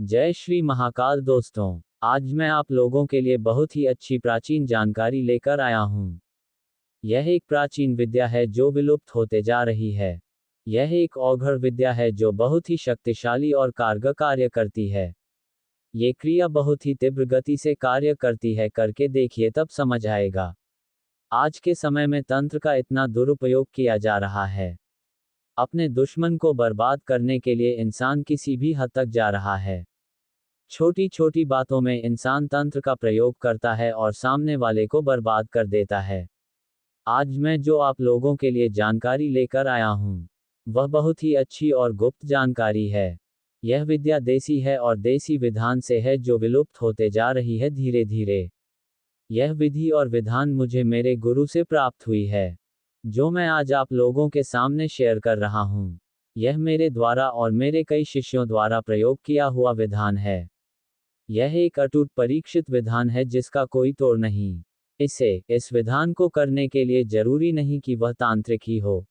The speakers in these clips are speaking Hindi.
जय श्री महाकाल दोस्तों, आज मैं आप लोगों के लिए बहुत ही अच्छी प्राचीन जानकारी लेकर आया हूँ। यह एक प्राचीन विद्या है जो विलुप्त होते जा रही है। यह एक औघड़ विद्या है जो बहुत ही शक्तिशाली और कारगर कार्य करती है। ये क्रिया बहुत ही तीव्र गति से कार्य करती है, करके देखिए तब समझ आएगा। आज के समय में तंत्र का इतना दुरुपयोग किया जा रहा है। अपने दुश्मन को बर्बाद करने के लिए इंसान किसी भी हद तक जा रहा है। छोटी छोटी बातों में इंसान तंत्र का प्रयोग करता है और सामने वाले को बर्बाद कर देता है। आज मैं जो आप लोगों के लिए जानकारी लेकर आया हूँ, वह बहुत ही अच्छी और गुप्त जानकारी है। यह विद्या देसी है और देसी विधान से है जो विलुप्त होते जा रही है धीरे धीरे। यह विधि और विधान मुझे मेरे गुरु से प्राप्त हुई है, जो मैं आज आप लोगों के सामने शेयर कर रहा हूँ। यह मेरे द्वारा और मेरे कई शिष्यों द्वारा प्रयोग किया हुआ विधान है। यह एक अटूट परीक्षित विधान है जिसका कोई तोड़ नहीं। इस विधान को करने के लिए जरूरी नहीं कि वह तांत्रिक ही हो।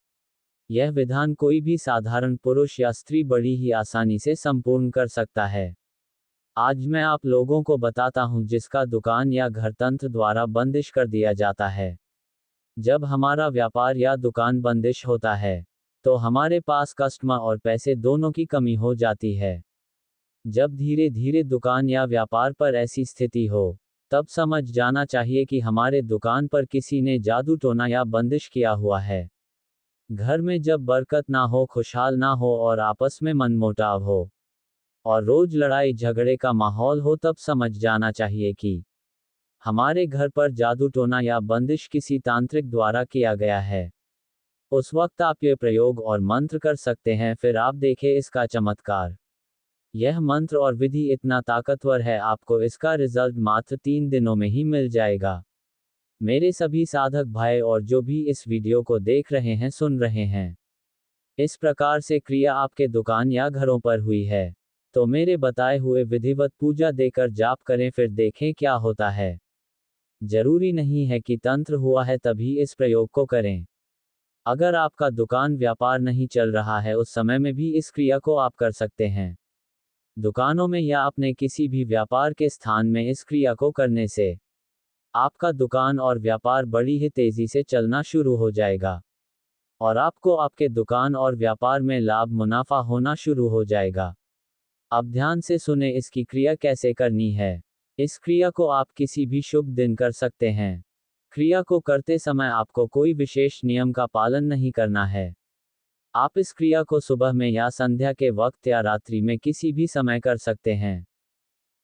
यह विधान कोई भी साधारण पुरुष या स्त्री बड़ी ही आसानी से संपूर्ण कर सकता है। आज मैं आप लोगों को बताता हूं जिसका दुकान या घर तंत्र द्वारा बंदिश कर दिया जाता है। जब हमारा व्यापार या दुकान बंदिश होता है, तो हमारे पास कस्टमर और पैसे दोनों की कमी हो जाती है। जब धीरे धीरे दुकान या व्यापार पर ऐसी स्थिति हो, तब समझ जाना चाहिए कि हमारे दुकान पर किसी ने जादू टोना या बंदिश किया हुआ है। घर में जब बरकत ना हो, खुशहाल ना हो और आपस में मनमुटाव हो और रोज लड़ाई झगड़े का माहौल हो, तब समझ जाना चाहिए कि हमारे घर पर जादू टोना या बंदिश किसी तांत्रिक द्वारा किया गया है। उस वक्त आप ये प्रयोग और मंत्र कर सकते हैं, फिर आप देखें इसका चमत्कार। यह मंत्र और विधि इतना ताकतवर है, आपको इसका रिजल्ट मात्र 3 दिनों में ही मिल जाएगा। मेरे सभी साधक भाई और जो भी इस वीडियो को देख रहे हैं, सुन रहे हैं, इस प्रकार से क्रिया आपके दुकान या घरों पर हुई है, तो मेरे बताए हुए विधिवत पूजा देकर जाप करें, फिर देखें क्या होता है। जरूरी नहीं है कि तंत्र हुआ है तभी इस प्रयोग को करें। अगर आपका दुकान व्यापार नहीं चल रहा है, उस समय में भी इस क्रिया को आप कर सकते हैं। दुकानों में या अपने किसी भी व्यापार के स्थान में इस क्रिया को करने से आपका दुकान और व्यापार बड़ी ही तेजी से चलना शुरू हो जाएगा और आपको आपके दुकान और व्यापार में लाभ मुनाफा होना शुरू हो जाएगा। अब ध्यान से सुने इसकी क्रिया कैसे करनी है। इस क्रिया को आप किसी भी शुभ दिन कर सकते हैं। क्रिया को करते समय आपको कोई विशेष नियम का पालन नहीं करना है। आप इस क्रिया को सुबह में या संध्या के वक्त या रात्रि में किसी भी समय कर सकते हैं।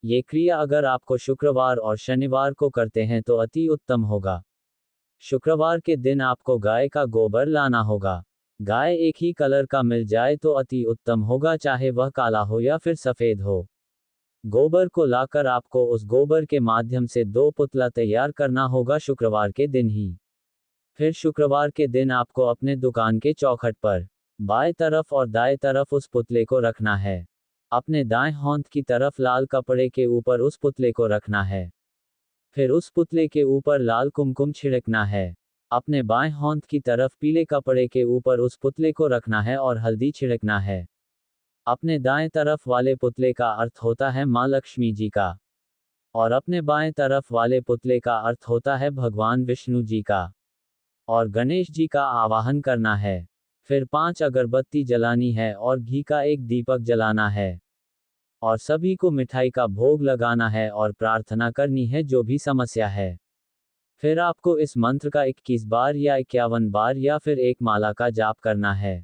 ये क्रिया अगर आपको शुक्रवार और शनिवार को करते हैं तो अति उत्तम होगा। शुक्रवार के दिन आपको गाय का गोबर लाना होगा। गाय एक ही कलर का मिल जाए तो अति उत्तम होगा, चाहे वह काला हो या फिर सफेद हो। गोबर को लाकर आपको उस गोबर के माध्यम से 2 पुतला तैयार करना होगा शुक्रवार के दिन ही। फिर शुक्रवार के दिन आपको अपने दुकान के चौखट पर बाएं तरफ और दाएं तरफ उस पुतले को रखना है। अपने दाएं हाथ की तरफ लाल कपड़े के ऊपर उस पुतले को रखना है। फिर उस पुतले के ऊपर लाल कुमकुम छिड़कना है। अपने बाएं हाथ की तरफ पीले कपड़े के ऊपर उस पुतले को रखना है और हल्दी छिड़कना है। अपने दाएं तरफ वाले पुतले का अर्थ होता है मां लक्ष्मी जी का और अपने बाएं तरफ वाले पुतले का अर्थ होता है भगवान विष्णु जी का और गणेश जी का आवाहन करना है। फिर 5 अगरबत्ती जलानी है और घी का एक दीपक जलाना है और सभी को मिठाई का भोग लगाना है और प्रार्थना करनी है जो भी समस्या है। फिर आपको इस मंत्र का 21 बार या 51 बार या फिर एक माला का जाप करना है।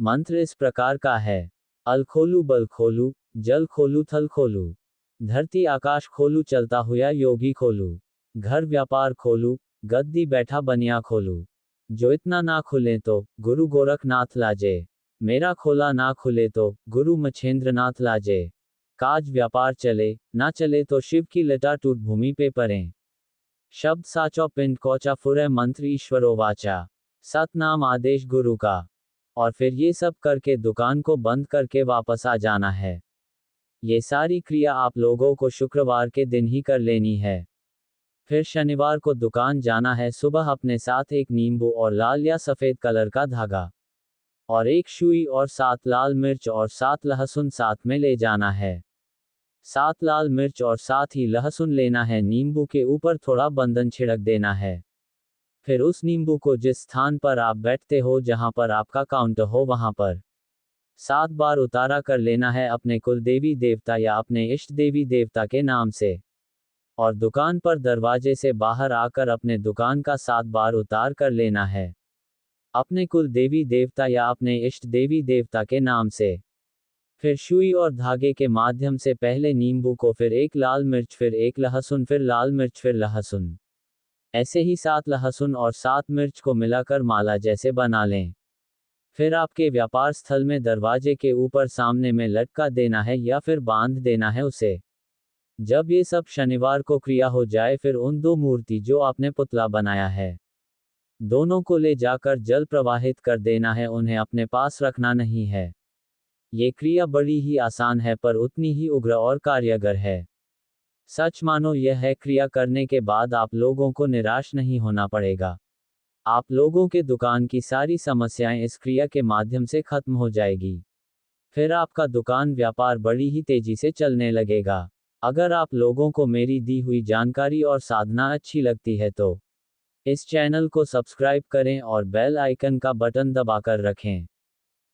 मंत्र इस प्रकार का है। अल खोलू बल खोलू, जल खोलू थल खोलू, धरती आकाश खोलू, चलता हुआ योगी खोलू, घर व्यापार खोलू, गद्दी बैठा बनिया खोलू, जो इतना ना खुले तो गुरु गोरखनाथ लाजे, मेरा खोला ना खुले तो गुरु मछेंद्रनाथ लाजे, काज व्यापार चले ना चले तो शिव की लटा टूट भूमि पे परें, शब्द साचो पिंड कोचा फुरे मंत्र ईश्वरो वाचा, सतनाम आदेश गुरु का। और फिर ये सब करके दुकान को बंद करके वापस आ जाना है। ये सारी क्रिया आप लोगों को शुक्रवार के दिन ही कर लेनी है। फिर शनिवार को दुकान जाना है। सुबह अपने साथ एक नींबू और लाल या सफेद कलर का धागा और एक सुई और 7 लाल मिर्च और 7 लहसुन साथ में ले जाना है। 7 लाल मिर्च और साथ ही लहसुन लेना है। नींबू के ऊपर थोड़ा बंधन छिड़क देना है। फिर उस नींबू को जिस स्थान पर आप बैठते हो, जहां पर आपका काउंटर हो, वहां पर 7 बार उतारा कर लेना है अपने कुल देवी देवता या अपने इष्ट देवी देवता के नाम से। और दुकान पर दरवाजे से बाहर आकर अपने दुकान का 7 बार उतार कर लेना है अपने कुल देवी देवता या अपने इष्ट देवी देवता के नाम से। फिर सुई और धागे के माध्यम से पहले नींबू को, फिर एक लाल मिर्च, फिर एक लहसुन, फिर लाल मिर्च, फिर लहसुन, ऐसे ही 7 लहसुन और 7 मिर्च को मिलाकर माला जैसे बना लें। फिर आपके व्यापार स्थल में दरवाजे के ऊपर सामने में लटका देना है या फिर बांध देना है उसे। जब ये सब शनिवार को क्रिया हो जाए, फिर उन 2 मूर्ति जो आपने पुतला बनाया है, दोनों को ले जाकर जल प्रवाहित कर देना है, उन्हें अपने पास रखना नहीं है। ये क्रिया बड़ी ही आसान है पर उतनी ही उग्र और कार्यगर है। सच मानो, यह है क्रिया करने के बाद आप लोगों को निराश नहीं होना पड़ेगा। आप लोगों के दुकान की सारी समस्याएं इस क्रिया के माध्यम से खत्म हो जाएगी। फिर आपका दुकान व्यापार बड़ी ही तेजी से चलने लगेगा। अगर आप लोगों को मेरी दी हुई जानकारी और साधना अच्छी लगती है तो इस चैनल को सब्सक्राइब करें और बेल आइकन का बटन दबाकर रखें,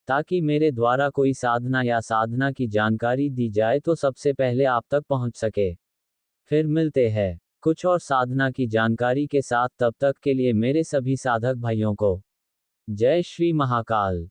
ताकि मेरे द्वारा कोई साधना या साधना की जानकारी दी जाए तो सबसे पहले आप तक पहुंच सके। फिर मिलते हैं कुछ और साधना की जानकारी के साथ। तब तक के लिए मेरे सभी साधक भाइयों को जय श्री महाकाल।